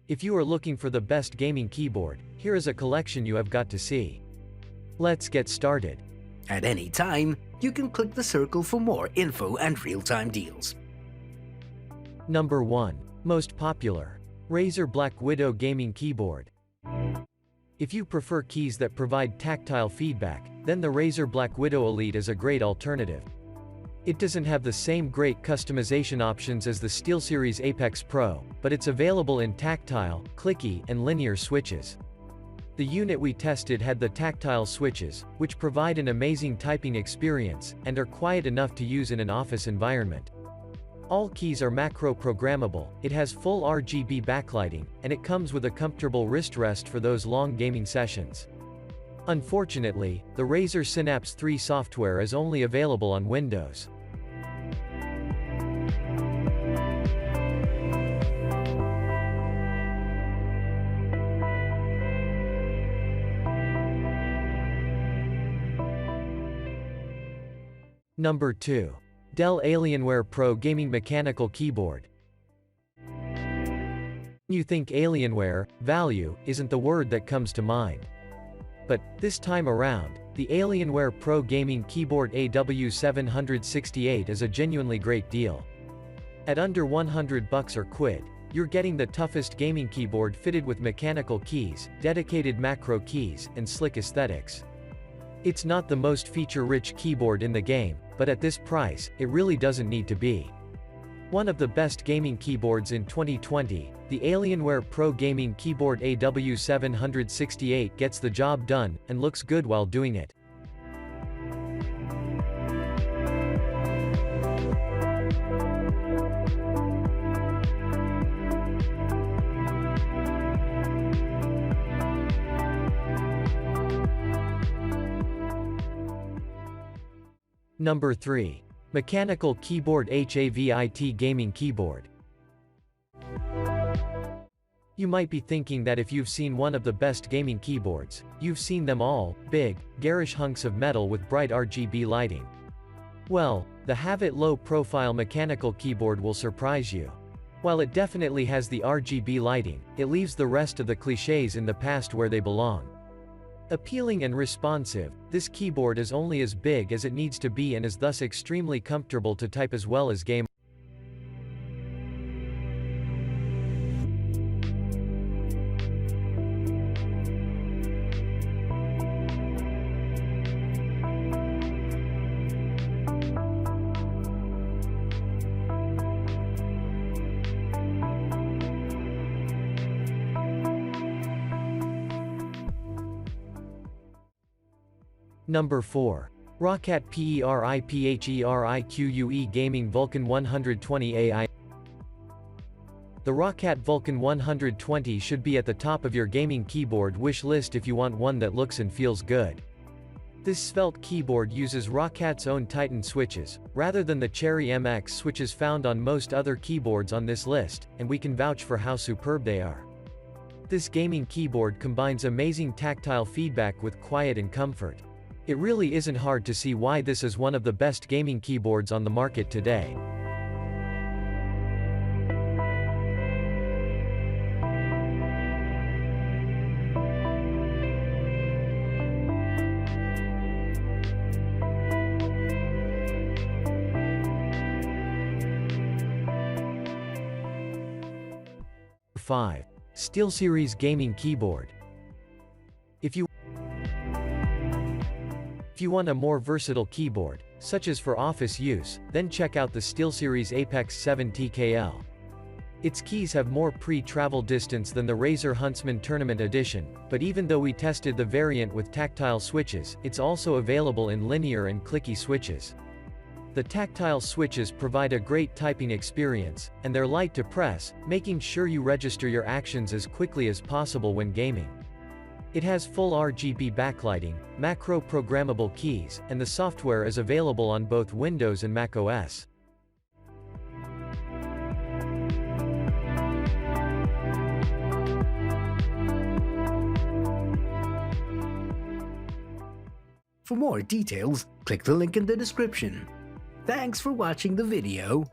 If you are looking for the best gaming keyboard, here is a collection you have got to see. Let's get started. At any time, you can click the circle for more info and real-time deals. Number 1. Most popular. Razer BlackWidow Gaming Keyboard. If you prefer keys that provide tactile feedback, then the Razer BlackWidow Elite is a great alternative. It doesn't have the same great customization options as the SteelSeries Apex Pro, but it's available in tactile, clicky, and linear switches. The unit we tested had the tactile switches, which provide an amazing typing experience, and are quiet enough to use in an office environment. All keys are macro-programmable, it has full RGB backlighting, and it comes with a comfortable wrist rest for those long gaming sessions. Unfortunately, the Razer Synapse 3 software is only available on Windows. Number 2. Dell Alienware Pro Gaming Mechanical Keyboard. You think Alienware, value, isn't the word that comes to mind. But, this time around, the Alienware Pro Gaming Keyboard AW768 is a genuinely great deal. At under $100 or quid, you're getting the toughest gaming keyboard fitted with mechanical keys, dedicated macro keys, and slick aesthetics. It's not the most feature-rich keyboard in the game, but at this price, it really doesn't need to be. One of the best gaming keyboards in 2020, the Alienware Pro Gaming Keyboard AW768 gets the job done, and looks good while doing it. Number 3. Mechanical Keyboard HAVIT Gaming Keyboard. You might be thinking that if you've seen one of the best gaming keyboards, you've seen them all, big, garish hunks of metal with bright RGB lighting. Well, the HAVIT low-profile mechanical keyboard will surprise you. While it definitely has the RGB lighting, it leaves the rest of the clichés in the past where they belong. Appealing and responsive, this keyboard is only as big as it needs to be and is thus extremely comfortable to type as well as game. Number 4. ROCCAT PERIPHERIQUE Gaming Vulcan 120 AI. The ROCCAT Vulcan 120 should be at the top of your gaming keyboard wish list if you want one that looks and feels good. This svelte keyboard uses ROCCAT's own Titan switches, rather than the Cherry MX switches found on most other keyboards on this list, and we can vouch for how superb they are. This gaming keyboard combines amazing tactile feedback with quiet and comfort. It really isn't hard to see why this is one of the best gaming keyboards on the market today. Number 5. SteelSeries Gaming Keyboard. If you want a more versatile keyboard, such as for office use, then check out the SteelSeries Apex 7 TKL. Its keys have more pre-travel distance than the Razer Huntsman Tournament Edition, but even though we tested the variant with tactile switches, it's also available in linear and clicky switches. The tactile switches provide a great typing experience, and they're light to press, making sure you register your actions as quickly as possible when gaming. It has full RGB backlighting, macro-programmable keys, and the software is available on both Windows and Mac OS. For more details, click the link in the description. Thanks for watching the video.